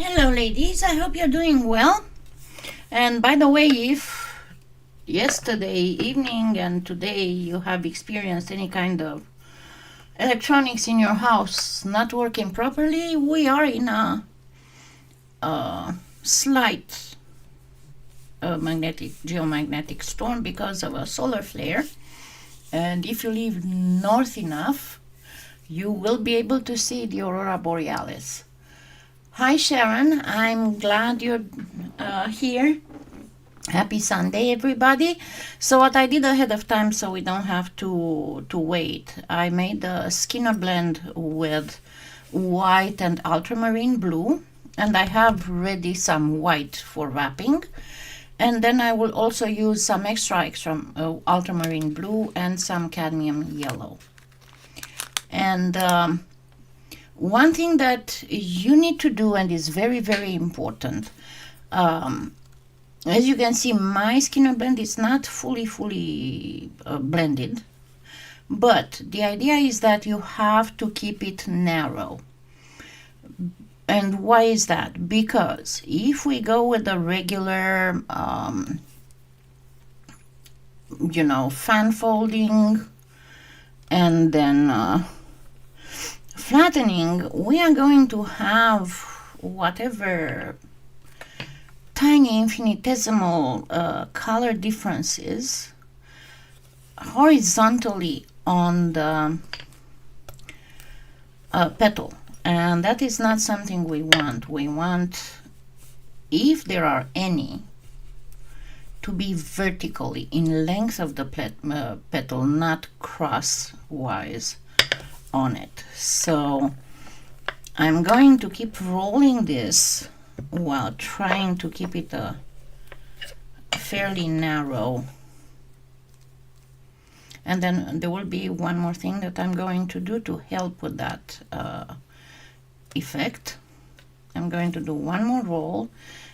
Hello, ladies. I hope you're doing well. And by the way, if yesterday evening and today you have experienced any kind of electronics in your house not working properly, we are in a slight geomagnetic storm because of a solar flare. And if you live north enough, you will be able to see the aurora borealis. Hi, Sharon. I'm glad you're here. Happy Sunday, everybody. So what I did ahead of time so we don't have to wait, I made a Skinner blend with white and ultramarine blue, and I have ready some white for wrapping. And then I will also use some extra ultramarine blue and some cadmium yellow. And one thing that you need to do, and is very, very important, as you can see, my Skinner blend is not fully blended, but the idea is that you have to keep it narrow. And why is that? Because if we go with a regular, fan folding and then flattening, we are going to have whatever tiny infinitesimal color differences horizontally on the petal, and that is not something we want. We want, if there are any, to be vertically in length of the petal, not crosswise on it. So I'm going to keep rolling this while trying to keep it fairly narrow. And then there will be one more thing that I'm going to do to help with that effect. I'm going to do one more roll,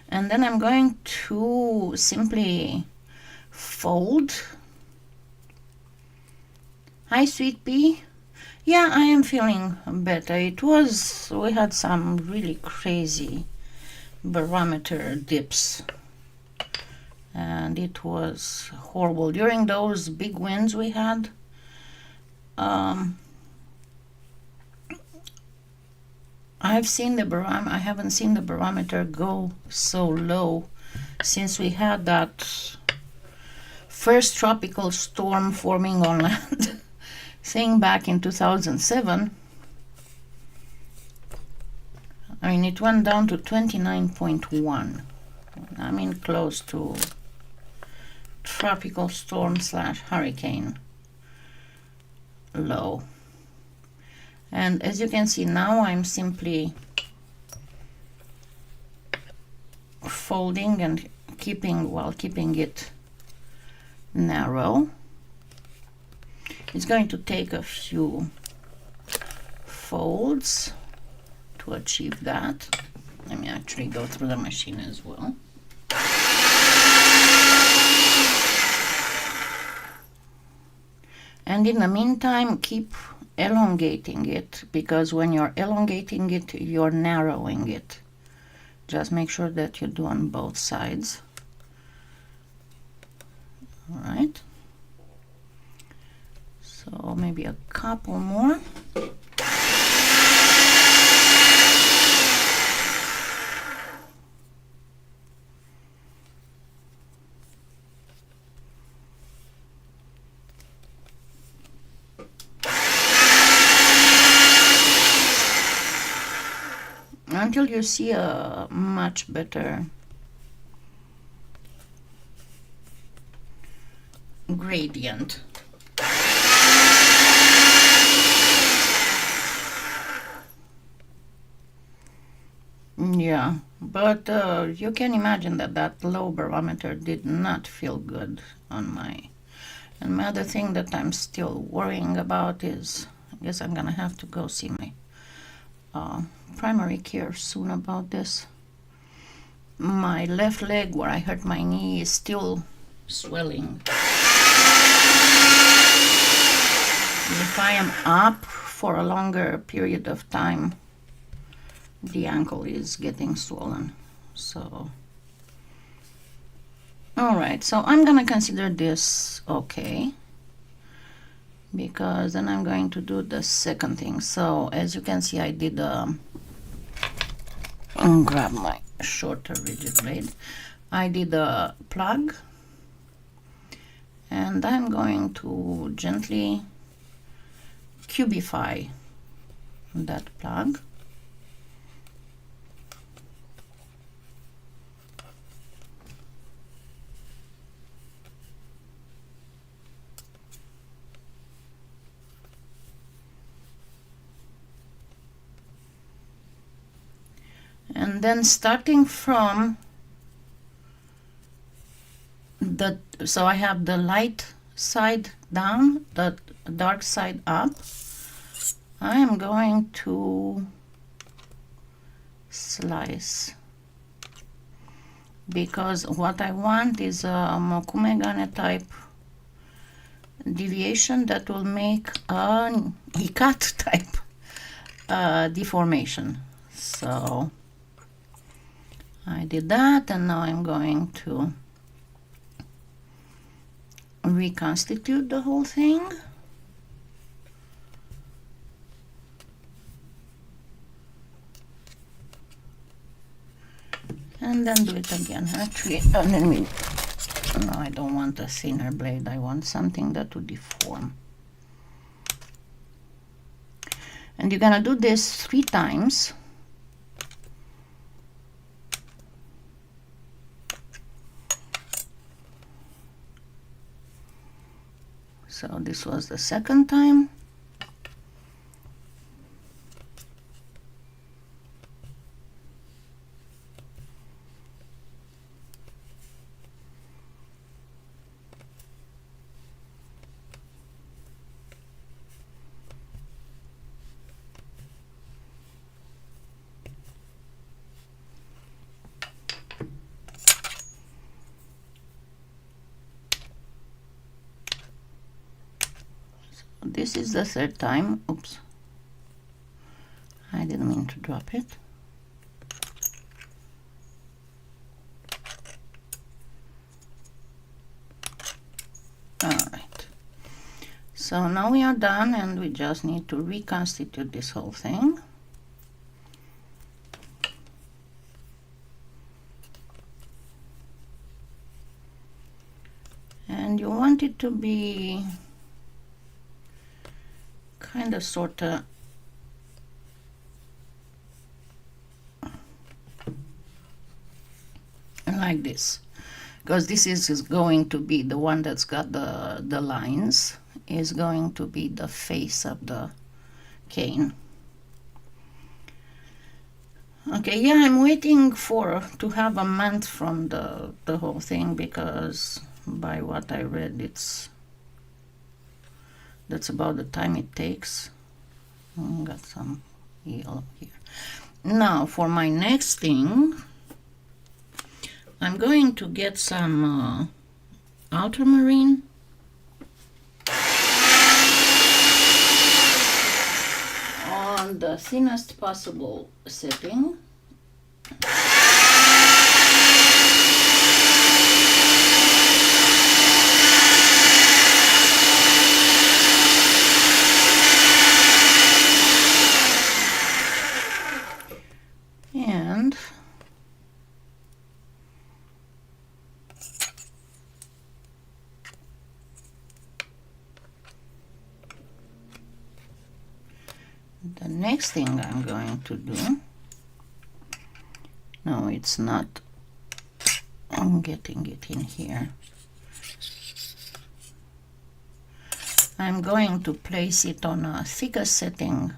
and then I'm going to simply fold. Hi, Sweet Pea. Yeah, I am feeling better. We had some really crazy barometer dips, and it was horrible during those big winds we had. I haven't seen the barometer go so low since we had that first tropical storm forming on land thing back in 2007. I mean, it went down to 29.1. I mean, close to tropical storm / hurricane low. And as you can see now, I'm simply folding and keeping it narrow. It's going to take a few folds to achieve that. Let me actually go through the machine as well. And in the meantime, keep elongating it, because when you're elongating it, you're narrowing it. Just make sure that you do on both sides. All right. So maybe a couple more. Until you see a much better gradient. Yeah, but you can imagine that low barometer did not feel good on my. And my other thing that I'm still worrying about is, I guess I'm gonna have to go see my primary care soon about this. My left leg where I hurt my knee is still swelling. If I am up for a longer period of time, the ankle is getting swollen. So all right, so I'm gonna consider this okay, because then I'm going to do the second thing. So as you can see, I did grab my shorter rigid blade. I did a plug, and I'm going to gently cubify that plug. And then starting from the, so I have the light side down, the dark side up. I am going to slice, because what I want is a mokumegane type deviation that will make a ikat type deformation. So I did that, and now I'm going to reconstitute the whole thing. And then do it again. Actually, let me, no, I don't want a thinner blade. I want something that would deform. And you're gonna do this 3 times. So this was the second time. This is the 3rd time. Oops, I didn't mean to drop it. All right, so now we are done, and we just need to reconstitute this whole thing. And you want it to be kind of sort of like this, because this is going to be the one that's got the lines, is going to be the face of the cane. Okay, yeah, I'm waiting to have a month from the whole thing, because by what I read, that's about the time it takes. Got some yellow here. Now for my next thing, I'm going to get some ultramarine. On the thinnest possible setting. And the next thing I'm going to do, no, it's not, I'm getting it in here. I'm going to place it on a thicker setting.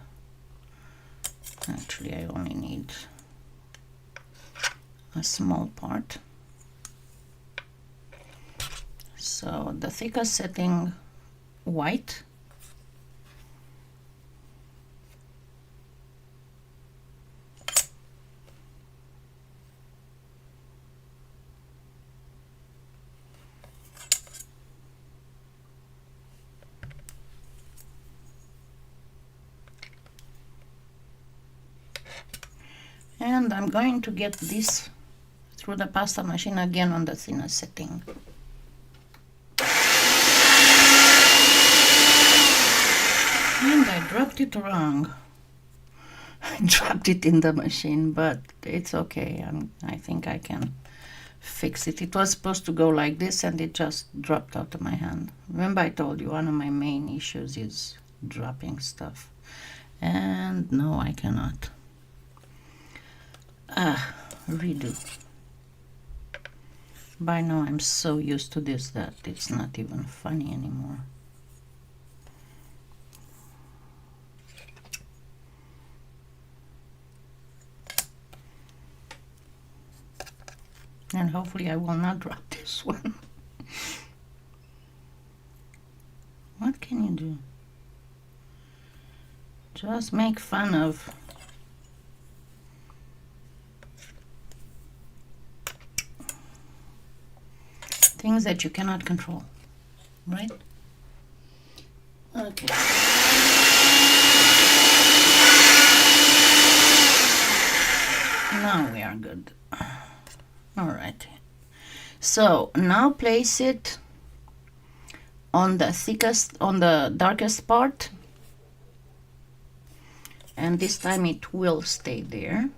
Actually, I only need a small part. So the thicker setting, white. And I'm going to get this through the pasta machine again on the thinner setting. And I dropped it wrong. I dropped it in the machine, but it's okay. I think I can fix it. It was supposed to go like this and it just dropped out of my hand. Remember I told you one of my main issues is dropping stuff. And no, I cannot. Redo. By now I'm so used to this that it's not even funny anymore. And hopefully I will not drop this one. What can you do? Just make fun of things that you cannot control, right? Okay. Now we are good. All right. So now place it on the darkest part, and this time it will stay there.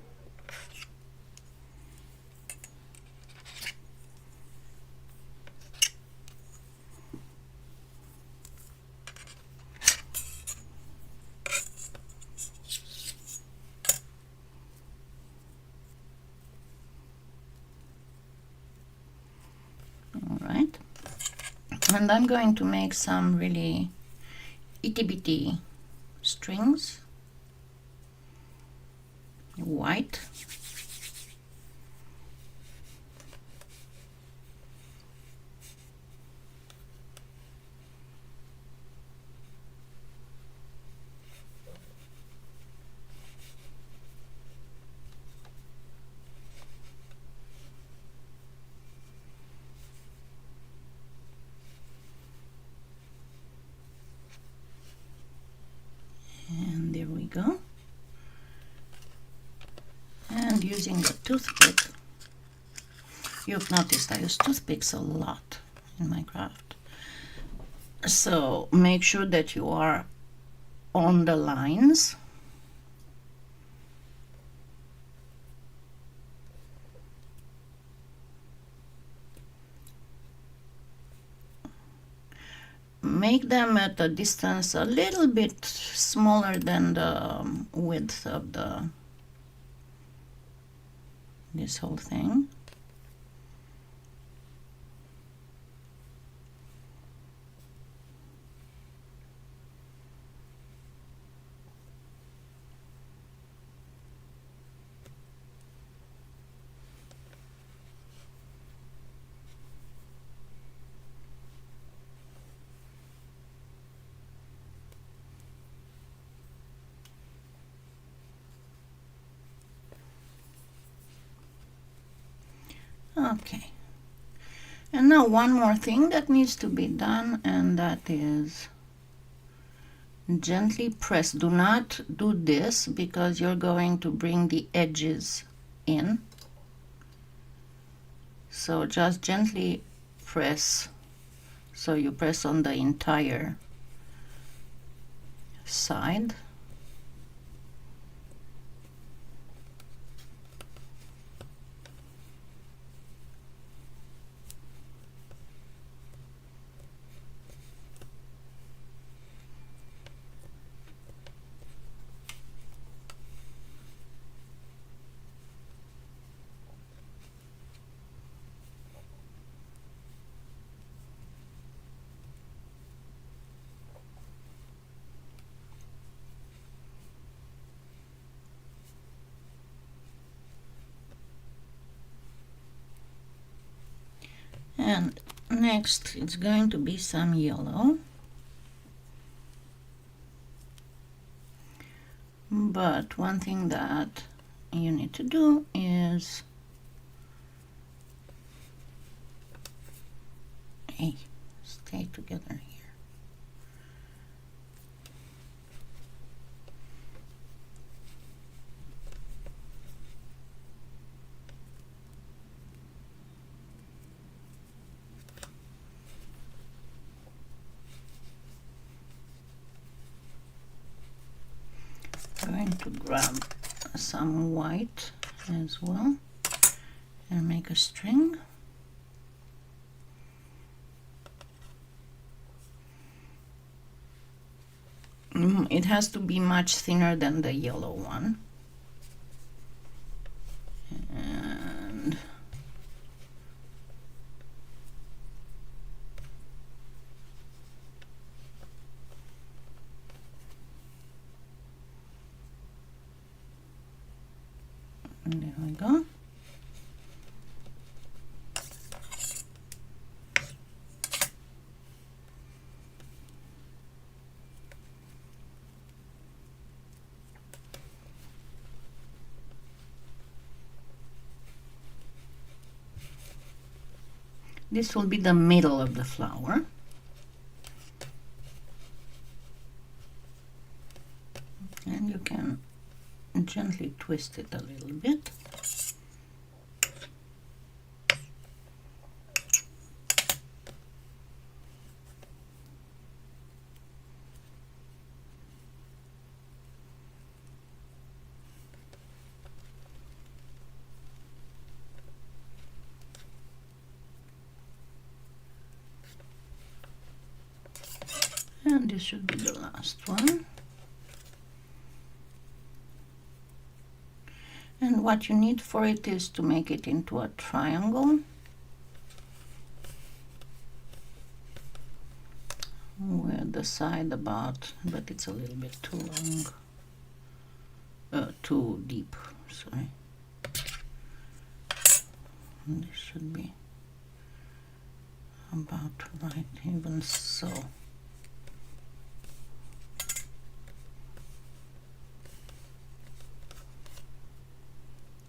Alright, and I'm going to make some really itty bitty strings, white, and there we go. And using the toothpick, you've noticed I use toothpicks a lot in my craft, so make sure that you are on the lines. Make them at a distance a little bit smaller than the width of this whole thing. Okay, and now one more thing that needs to be done, and that is gently press. Do not do this because you're going to bring the edges in, so just gently press, so you press on the entire side. And next it's going to be some yellow, but one thing that you need to do is, hey, stay together here. going to grab some white as well and make a string. It has to be much thinner than the yellow one. And there we go. This will be the middle of the flower. And you can gently twist it a little bit. And this should be the last one. And what you need for it is to make it into a triangle with the side about, but it's a little bit too long, too deep, sorry. And this should be about right, even so.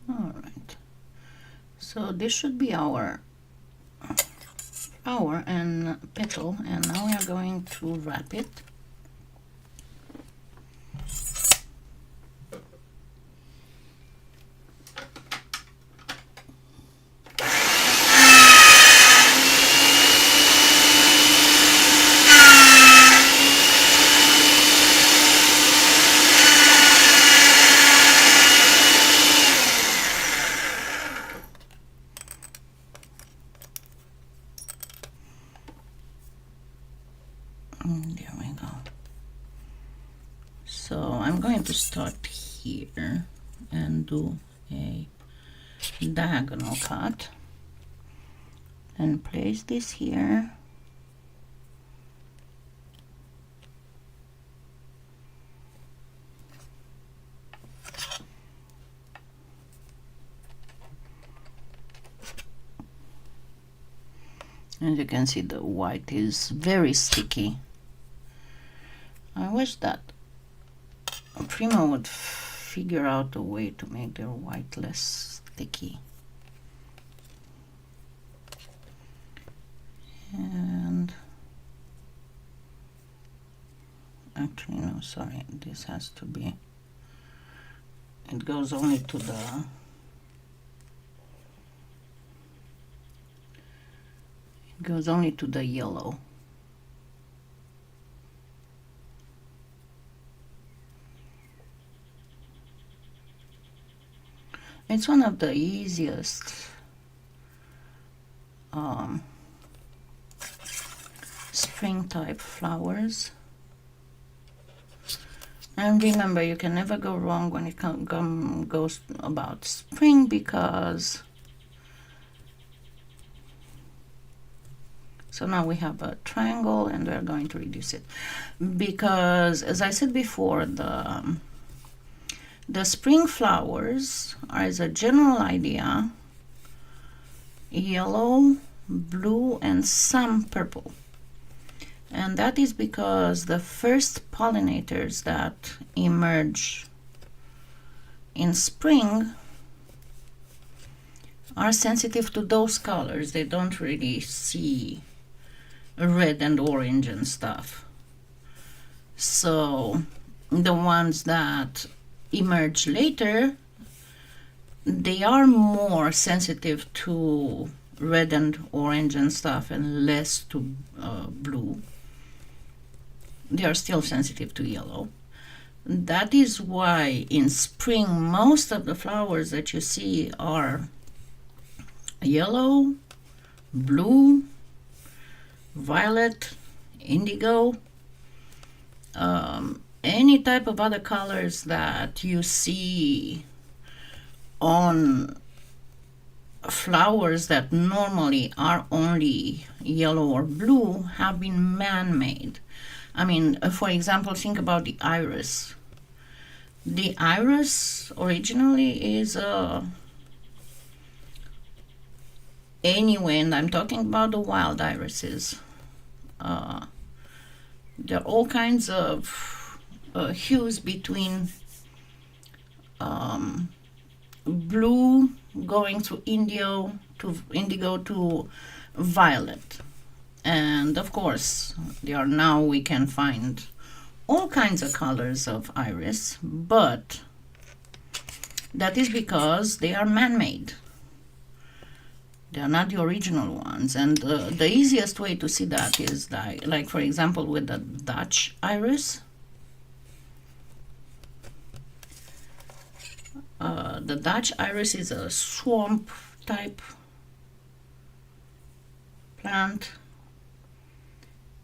Alright, so this should be our flower and petal, and now we are going to wrap it. There we go. So I'm going to start here and do a diagonal cut and place this here. As you can see, the white is very sticky. I wish that Prima would figure out a way to make their white less sticky. And actually, no, sorry, this has to be, it goes only to the, goes only to the yellow. It's one of the easiest spring type flowers. And remember, you can never go wrong when it goes about spring, because so now we have a triangle and we're going to reduce it, because as I said before, the spring flowers are, as a general idea, yellow, blue, and some purple. And that is because the first pollinators that emerge in spring are sensitive to those colors. They don't really see red and orange and stuff. So the ones that emerge later, they are more sensitive to red and orange and stuff and less to blue. They are still sensitive to yellow, That is why in spring most of the flowers that you see are yellow, blue, violet, indigo, any type of other colors that you see on flowers that normally are only yellow or blue have been man-made. I mean, for example, think about the iris. The iris originally is anyway, and I'm talking about the wild irises. There are all kinds of hues between blue going through indigo to violet. And of course, now we can find all kinds of colors of iris, but that is because they are man-made. They are not the original ones. And the easiest way to see that is like for example, with the Dutch iris. The Dutch iris is a swamp type plant,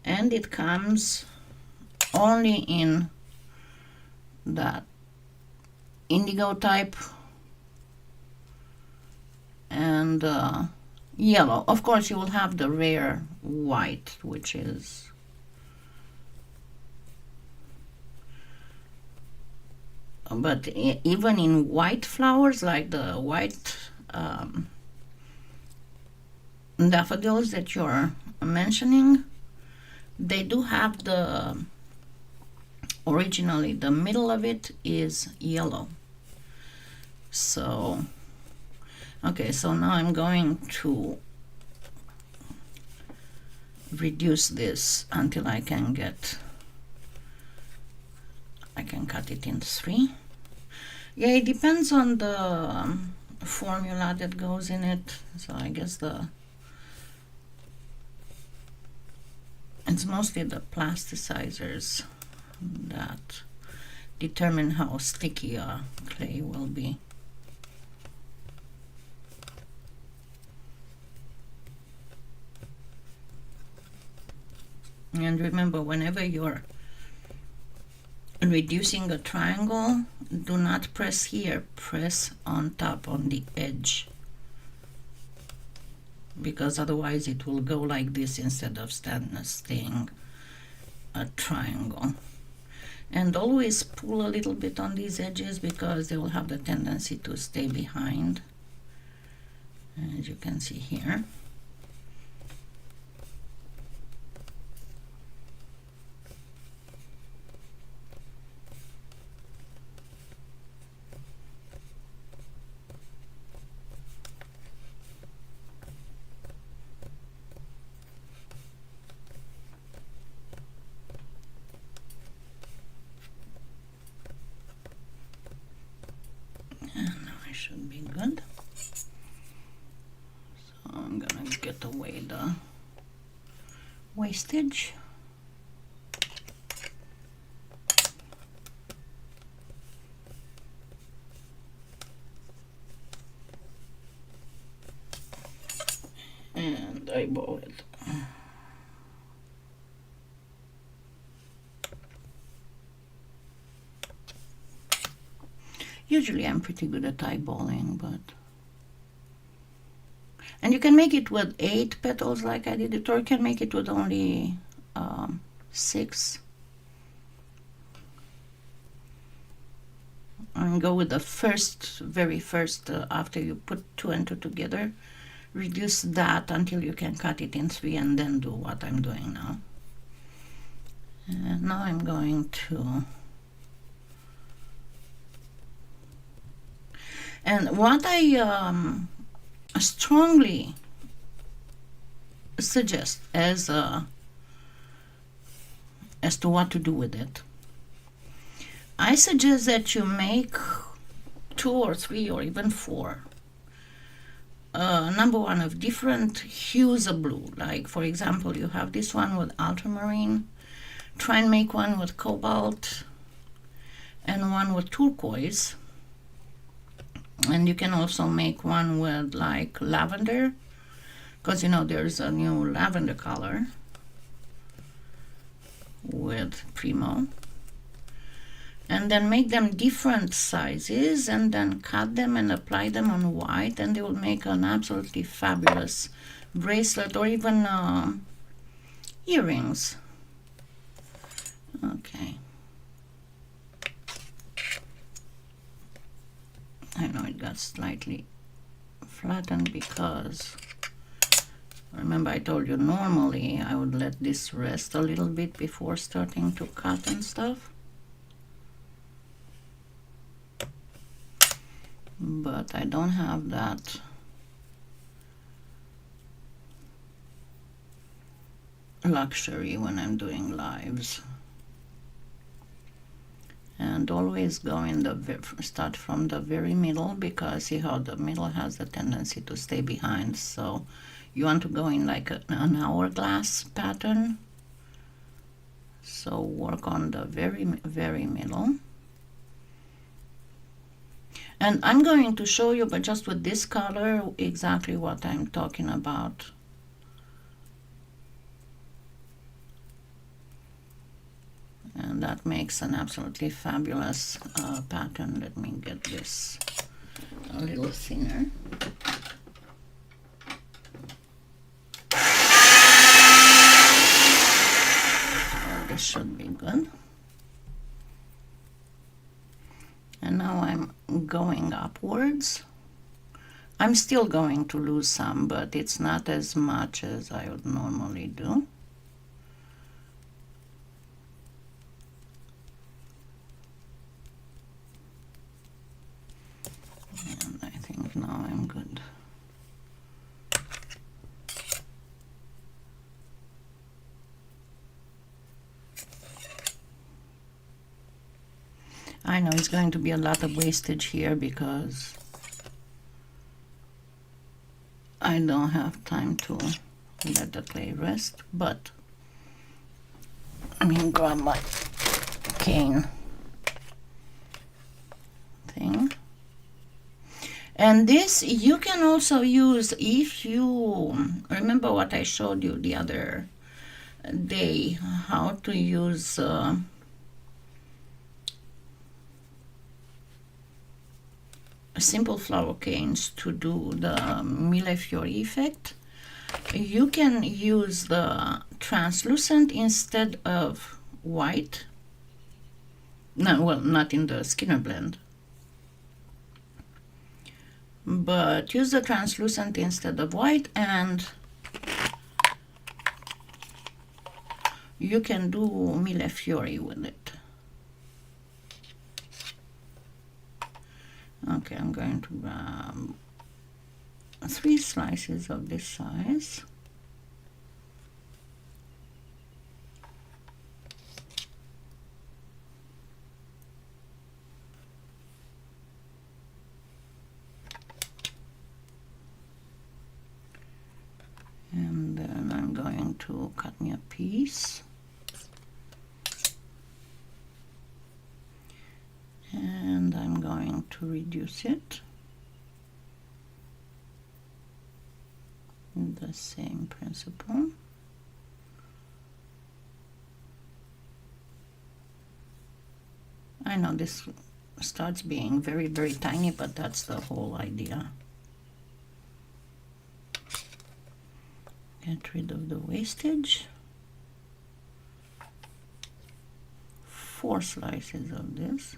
and it comes only in that indigo type and yellow. Of course, you will have the rare white, which is but even in white flowers, like the white daffodils that you're mentioning, they do have originally the middle of it is yellow. So okay, so now I'm going to reduce this until I can cut it in 3. Yeah, it depends on the formula that goes in it. So I guess it's mostly the plasticizers that determine how sticky a clay will be. And remember, whenever you're reducing a triangle, do not press here, press on top on the edge, because otherwise it will go like this instead of staying a triangle. And always pull a little bit on these edges because they will have the tendency to stay behind, as you can see here. Should be good. So I'm gonna get away the wastage. And eyeball it. Usually I'm pretty good at eyeballing, and you can make it with 8 petals like I did it, or you can make it with only 6. And go with the very first, after you put 2 and 2 together, reduce that until you can cut it in 3, and then do what I'm doing now. And now I'm going to... And what I strongly suggest as to what to do with it, I suggest that you make 2 or 3 or even 4. Number 1 of different hues of blue. Like for example, you have this one with ultramarine. Try and make one with cobalt. and one with turquoise. And you can also make one with like lavender, because you know there's a new lavender color with Primo. And then make them different sizes and then cut them and apply them on white, and they will make an absolutely fabulous bracelet or even earrings. Okay. I know it got slightly flattened because remember I told you normally I would let this rest a little bit before starting to cut and stuff. But I don't have that luxury when I'm doing lives. And always go in the start from the very middle, because see how the middle has the tendency to stay behind, so you want to go in like an hourglass pattern. So work on the very middle. And I'm going to show you, but just with this color, exactly what I'm talking about. And that makes an absolutely fabulous pattern. Let me get this a little thinner. So this should be good. And now I'm going upwards. I'm still going to lose some, but it's not as much as I would normally do. And I think now I'm good. I know it's going to be a lot of wastage here because I don't have time to let the clay rest, but I'm going to grab my cane thing. And this you can also use if you remember what I showed you the other day, how to use simple flower canes to do the millefiori effect. You can use the translucent instead of white. No, well, not in the Skinner blend, but use the translucent instead of white, and you can do millefiori with it. Okay, I'm going to grab 3 slices of this size. And then I'm going to cut me a piece. And I'm going to reduce it. The same principle. I know this starts being very tiny, but that's the whole idea. Get rid of the wastage. 4 slices of this.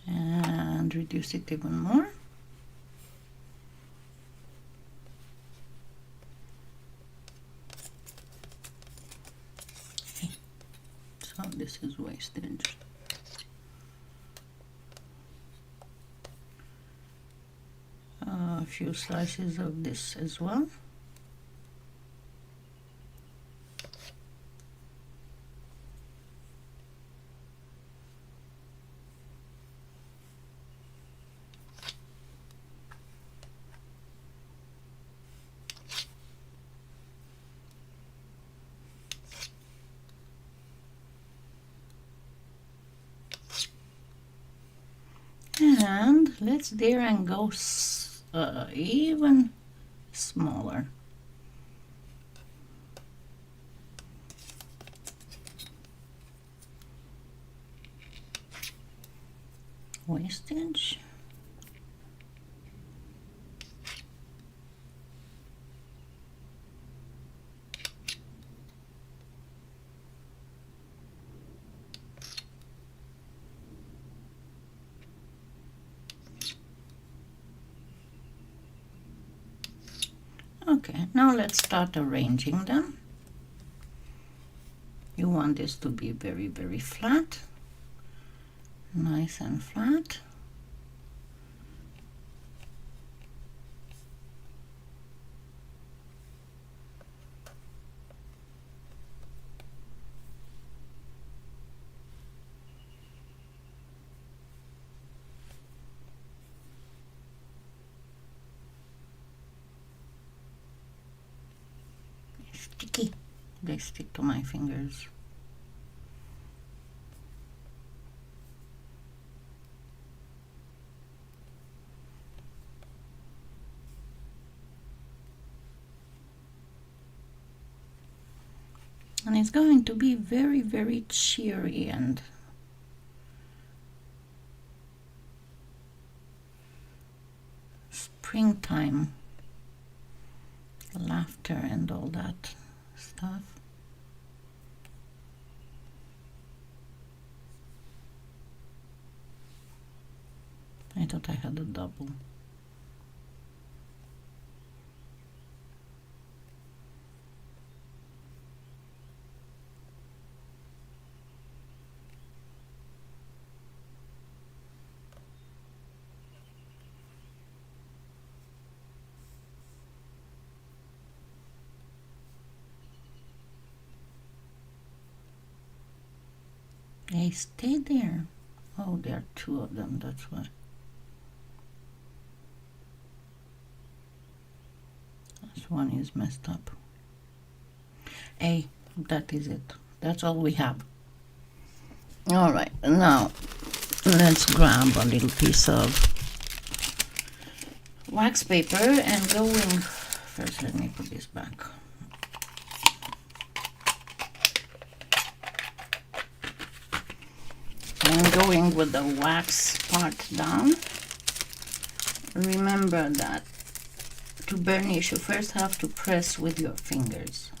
And reduce it even more. Okay. So this is wastage. A few slices of this as well. let's dare and go even smaller. Wastage. Okay, now let's start arranging them. You want this to be very, very flat, nice and flat. Sticky. They stick to my fingers. And it's going to be very, very cheery and springtime laughter and all that stuff. I thought I had a double. They stay there. Oh, there are two of them, that's why. This one is messed up. Hey, that is it. That's all we have. All right, now let's grab a little piece of wax paper and going. First, let me put this back. And going with the wax part down. Remember that to burnish, you first have to press with your fingers.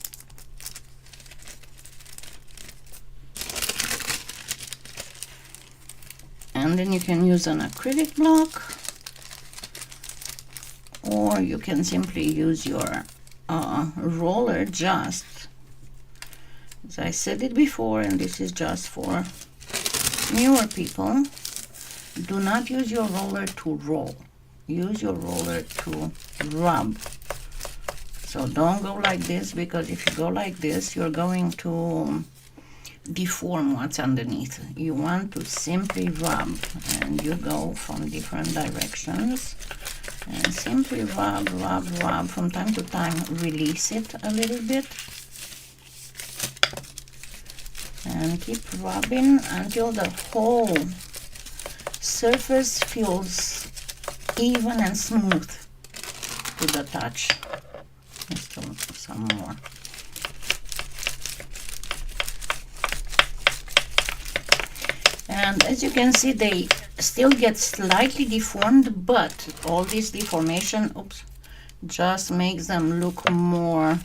And then you can use an acrylic block, or you can simply use your roller, just as I said it before, and this is just for newer people. Do not use your roller to roll. Use your roller to rub. So don't go like this, because if you go like this, you're going to deform what's underneath. You want to simply rub, and you go from different directions and simply rub, rub, rub. From time to time, release it a little bit and keep rubbing until the whole surface feels even and smooth to the touch. Let's do some more. And as you can see, they still get slightly deformed, but all this deformation, just makes them look more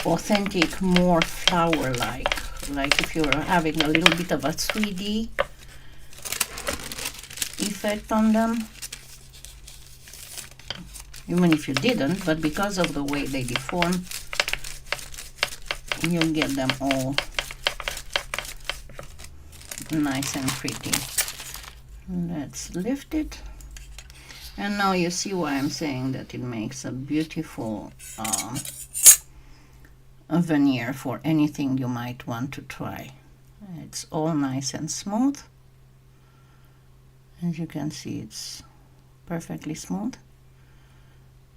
authentic, more flower-like. Like if you're having a little bit of a 3D effect on them. Even if you didn't, but because of the way they deform, you'll get them all nice and pretty. Let's lift it. And now you see why I'm saying that it makes a beautiful a veneer for anything you might want to try. It's all nice and smooth. As you can see, it's perfectly smooth.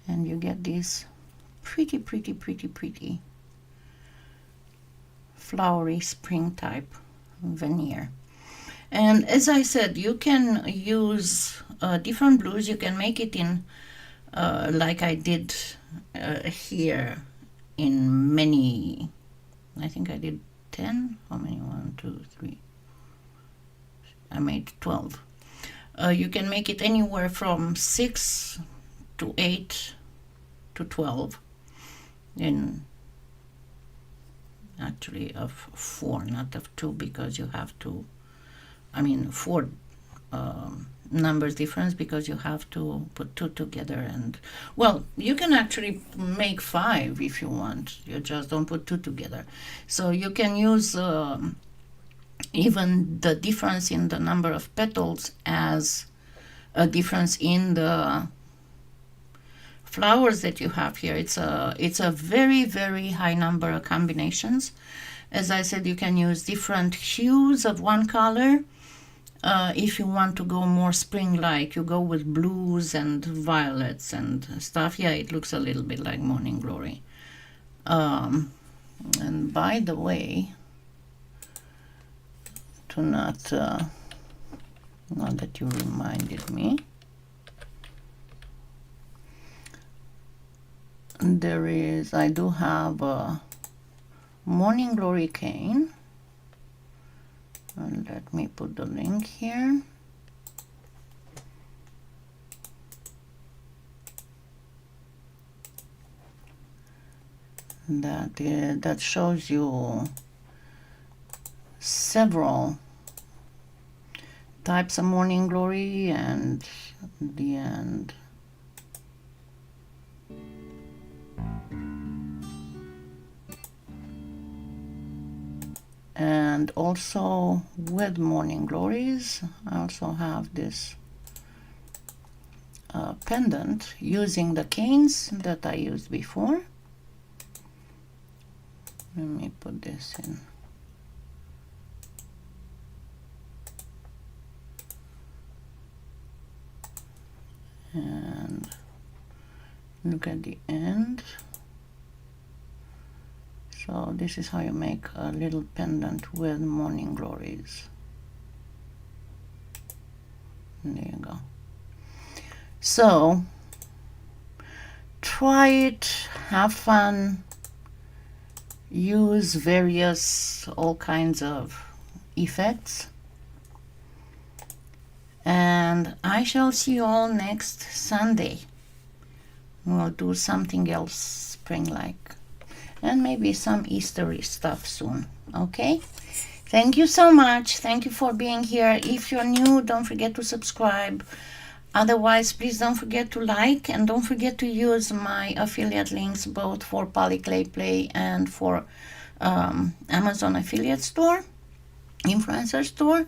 And you get this pretty, pretty, pretty, pretty flowery spring type veneer. And as I said, you can use different blues. You can make it in, like I did here, in many, I think I did 10. How many? 1, 2, 3. I made 12. You can make it anywhere from 6 to 8 to 12 in actually of 4, not of 2, because you have to, I mean 4 numbers difference, because you have to put 2 together. And well, you can actually make 5 if you want, you just don't put 2 together. So you can use even the difference in the number of petals as a difference in the flowers that you have here. It's a very, very high number of combinations. As I said, you can use different hues of one color. If you want to go more spring-like, you go with blues and violets and stuff. Yeah, it looks a little bit like Morning Glory. And by the way, to not that you reminded me, I do have a Morning Glory cane, and let me put the link here. That shows you several types of Morning Glory, and the end. And also with Morning Glories, I also have this pendant using the canes that I used before. Let me put this in. And look at the end. So this is how you make a little pendant with Morning Glories. There you go. So try it, have fun, use all kinds of effects, and I shall see you all next Sunday. We'll do something else spring-like, and maybe some Eastery stuff soon. Okay? Thank you so much. Thank you for being here. If you're new, don't forget to subscribe. Otherwise, please don't forget to like, and don't forget to use my affiliate links both for Poly Clay Play and for Amazon affiliate store, influencer store.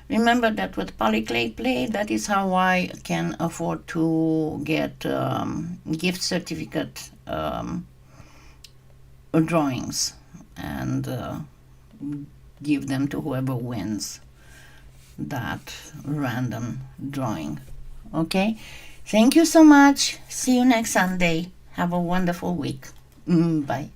Remember that with Poly Clay Play, that is how I can afford to get gift certificate drawings and give them to whoever wins that random drawing. Okay, thank you so much. See you next Sunday. Have a wonderful week. Bye.